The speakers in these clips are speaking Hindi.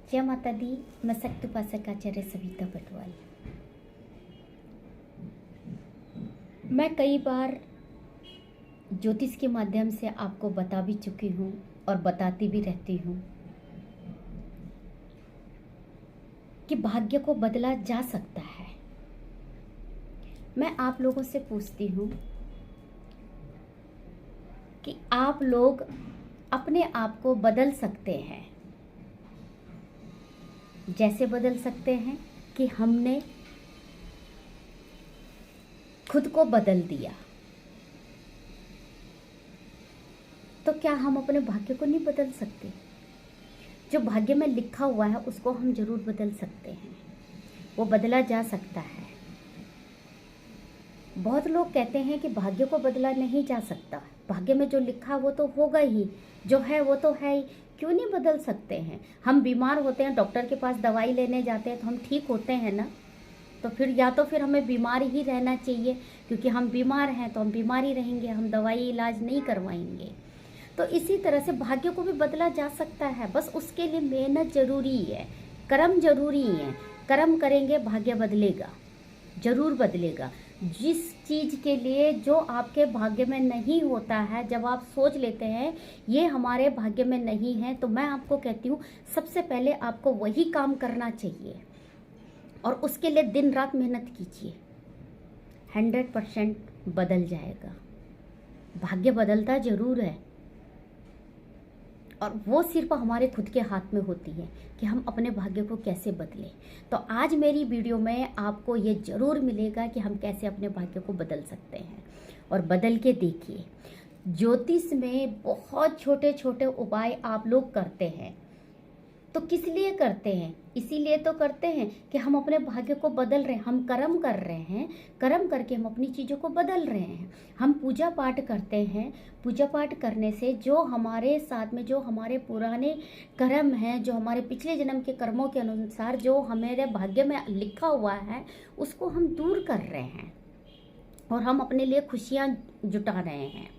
जय माता दी। मैं शक्त उपासक आचार्य सविता बटवाल। मैं कई बार ज्योतिष के माध्यम से आपको बता भी चुकी हूँ और बताती भी रहती हूँ कि भाग्य को बदला जा सकता है। मैं आप लोगों से पूछती हूँ कि आप लोग अपने आप को बदल सकते हैं। जैसे बदल सकते हैं कि हमने खुद को बदल दिया, तो क्या हम अपने भाग्य को नहीं बदल सकते? जो भाग्य में लिखा हुआ है उसको हम जरूर बदल सकते हैं, वो बदला जा सकता है। बहुत लोग कहते हैं कि भाग्य को बदला नहीं जा सकता, भाग्य में जो लिखा वो तो होगा ही, जो है वो तो है ही, क्यों नहीं बदल सकते हैं? हम बीमार होते हैं, डॉक्टर के पास दवाई लेने जाते हैं तो हम ठीक होते हैं ना। तो फिर हमें बीमार ही रहना चाहिए, क्योंकि हम बीमार हैं तो हम बीमार ही रहेंगे, हम दवाई इलाज नहीं करवाएंगे। तो इसी तरह से भाग्य को भी बदला जा सकता है, बस उसके लिए मेहनत जरूरी है, कर्म जरूरी है। कर्म करेंगे भाग्य बदलेगा, जरूर बदलेगा। जिस चीज़ के लिए जो आपके भाग्य में नहीं होता है, जब आप सोच लेते हैं ये हमारे भाग्य में नहीं है, तो मैं आपको कहती हूँ सबसे पहले आपको वही काम करना चाहिए और उसके लिए दिन रात मेहनत कीजिए। 100% बदल जाएगा। भाग्य बदलता जरूर है और वो सिर्फ हमारे खुद के हाथ में होती है कि हम अपने भाग्य को कैसे बदलें। तो आज मेरी वीडियो में आपको ये ज़रूर मिलेगा कि हम कैसे अपने भाग्य को बदल सकते हैं, और बदल के देखिए। ज्योतिष में बहुत छोटे छोटे उपाय आप लोग करते हैं, तो किस लिए करते हैं? इसीलिए तो करते हैं कि हम अपने भाग्य को बदल रहे हैं, हम कर्म कर रहे हैं, कर्म करके हम अपनी चीज़ों को बदल रहे हैं। हम पूजा पाठ करते हैं, पूजा पाठ करने से जो हमारे साथ में जो हमारे पुराने कर्म हैं, जो हमारे पिछले जन्म के कर्मों के अनुसार जो हमारे भाग्य में लिखा हुआ है, उसको हम दूर कर रहे हैं और हम अपने लिए खुशियाँ जुटा रहे हैं।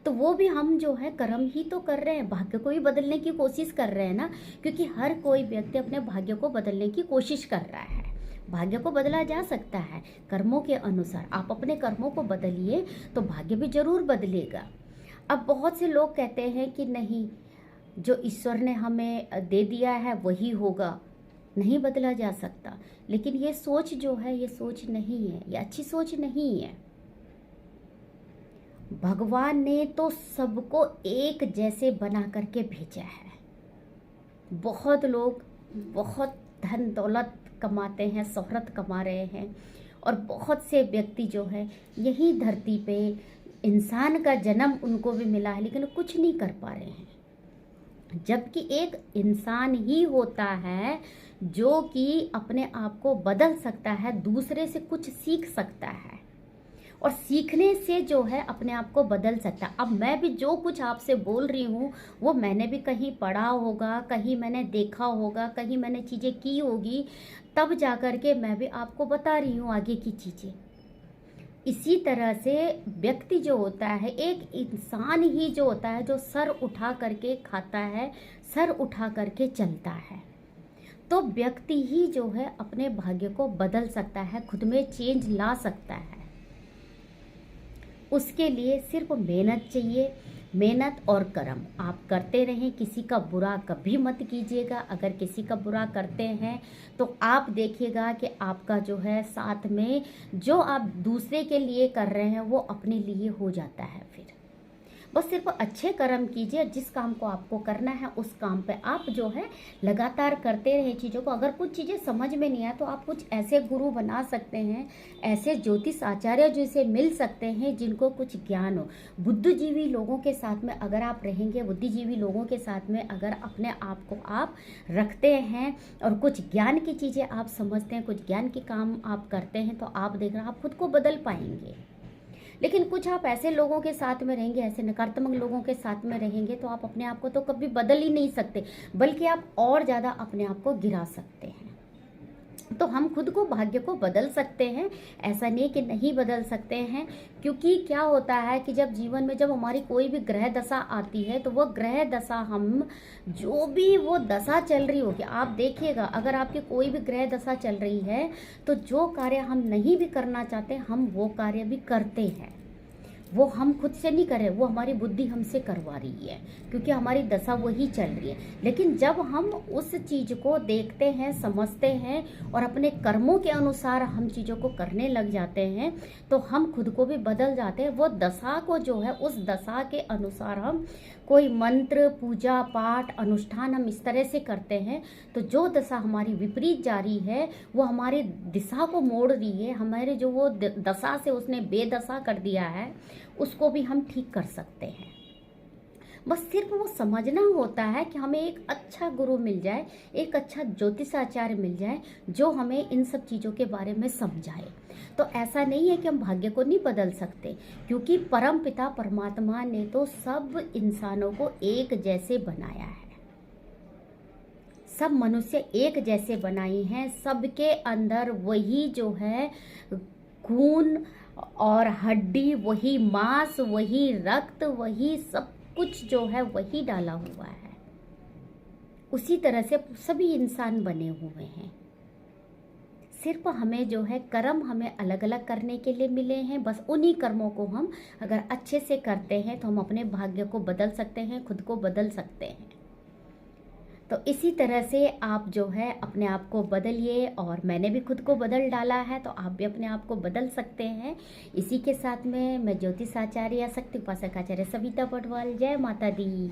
तो वो भी हम जो है कर्म ही तो कर रहे हैं, भाग्य को भी बदलने की कोशिश कर रहे हैं ना, क्योंकि हर कोई व्यक्ति अपने भाग्य को बदलने की कोशिश कर रहा है। भाग्य को बदला जा सकता है कर्मों के अनुसार। आप अपने कर्मों को बदलिए तो भाग्य भी जरूर बदलेगा। अब बहुत से लोग कहते हैं कि नहीं, जो ईश्वर ने हमें दे दिया है वही होगा, नहीं बदला जा सकता। लेकिन ये सोच जो है, ये सोच नहीं है, ये अच्छी सोच नहीं है। भगवान ने तो सबको एक जैसे बना करके भेजा है। बहुत लोग बहुत धन दौलत कमाते हैं, शोहरत कमा रहे हैं, और बहुत से व्यक्ति जो है यही धरती पे इंसान का जन्म उनको भी मिला है, लेकिन कुछ नहीं कर पा रहे हैं। जबकि एक इंसान ही होता है जो कि अपने आप को बदल सकता है, दूसरे से कुछ सीख सकता है और सीखने से जो है अपने आप को बदल सकता है। अब मैं भी जो कुछ आपसे बोल रही हूँ वो मैंने भी कहीं पढ़ा होगा, कहीं मैंने देखा होगा, कहीं मैंने चीज़ें की होगी, तब जा कर के मैं भी आपको बता रही हूँ आगे की चीज़ें। इसी तरह से व्यक्ति जो होता है, एक इंसान ही जो होता है, जो सर उठा करके खाता है, सर उठा करके चलता है, तो व्यक्ति ही जो है अपने भाग्य को बदल सकता है, खुद में चेंज ला सकता है। उसके लिए सिर्फ मेहनत चाहिए, मेहनत और कर्म आप करते रहें। किसी का बुरा कभी मत कीजिएगा। अगर किसी का बुरा करते हैं तो आप देखिएगा कि आपका जो है साथ में जो आप दूसरे के लिए कर रहे हैं वो अपने लिए हो जाता है। फिर बस सिर्फ अच्छे कर्म कीजिए, जिस काम को आपको करना है उस काम पे आप जो है लगातार करते रहे चीज़ों को। अगर कुछ चीज़ें समझ में नहीं आए तो आप कुछ ऐसे गुरु बना सकते हैं, ऐसे ज्योतिष आचार्य जिसे मिल सकते हैं जिनको कुछ ज्ञान हो। बुद्धिजीवी लोगों के साथ में अगर आप रहेंगे, बुद्धिजीवी लोगों के साथ में अगर अपने आप को आप रखते हैं और कुछ ज्ञान की चीज़ें आप समझते हैं, कुछ ज्ञान के काम आप करते हैं, तो आप देख रहे हैं आप खुद को बदल पाएंगे। लेकिन कुछ आप ऐसे लोगों के साथ में रहेंगे, ऐसे नकारात्मक लोगों के साथ में रहेंगे, तो आप अपने आप को तो कभी बदल ही नहीं सकते, बल्कि आप और ज़्यादा अपने आप को गिरा सकते हैं। तो हम खुद को भाग्य को बदल सकते हैं, ऐसा नहीं कि नहीं बदल सकते हैं। क्योंकि क्या होता है कि जब जीवन में जब हमारी कोई भी ग्रह दशा आती है तो वो ग्रह दशा हम जो भी वो दशा चल रही होगी, आप देखिएगा अगर आपकी कोई भी ग्रह दशा चल रही है तो जो कार्य हम नहीं भी करना चाहते हम वो कार्य भी करते हैं। वो हम खुद से नहीं कर रहे, वो हमारी बुद्धि हमसे करवा रही है क्योंकि हमारी दशा वही चल रही है। लेकिन जब हम उस चीज़ को देखते हैं, समझते हैं और अपने कर्मों के अनुसार हम चीज़ों को करने लग जाते हैं तो हम खुद को भी बदल जाते हैं। वो दशा को जो है उस दशा के अनुसार हम कोई मंत्र, पूजा पाठ, अनुष्ठान हम इस तरह से करते हैं तो जो दशा हमारी विपरीत जा रही है वो हमारी दिशा को मोड़ रही है, हमारे जो वो दशा से उसने बेदशा कर दिया है उसको भी हम ठीक कर सकते हैं। बस सिर्फ वो समझना होता है कि हमें एक अच्छा गुरु मिल जाए, एक अच्छा ज्योतिषाचार्य मिल जाए जो हमें इन सब चीज़ों के बारे में समझाए। तो ऐसा नहीं है कि हम भाग्य को नहीं बदल सकते, क्योंकि परम पिता परमात्मा ने तो सब इंसानों को एक जैसे बनाया है, सब मनुष्य एक जैसे बनाए हैं, सबके अंदर वही जो है खून और हड्डी, वही मांस, वही रक्त, वही सब कुछ जो है वही डाला हुआ है। उसी तरह से सभी इंसान बने हुए हैं। सिर्फ हमें जो है कर्म हमें अलग अलग करने के लिए मिले हैं। बस उन्हीं कर्मों को हम अगर अच्छे से करते हैं तो हम अपने भाग्य को बदल सकते हैं, खुद को बदल सकते हैं। तो इसी तरह से आप जो है अपने आप को बदलिए, और मैंने भी खुद को बदल डाला है तो आप भी अपने आप को बदल सकते हैं। इसी के साथ में मैं ज्योतिषाचार्य या शक्ति उपासक आचार्य सविता पटवाल, जय माता दी।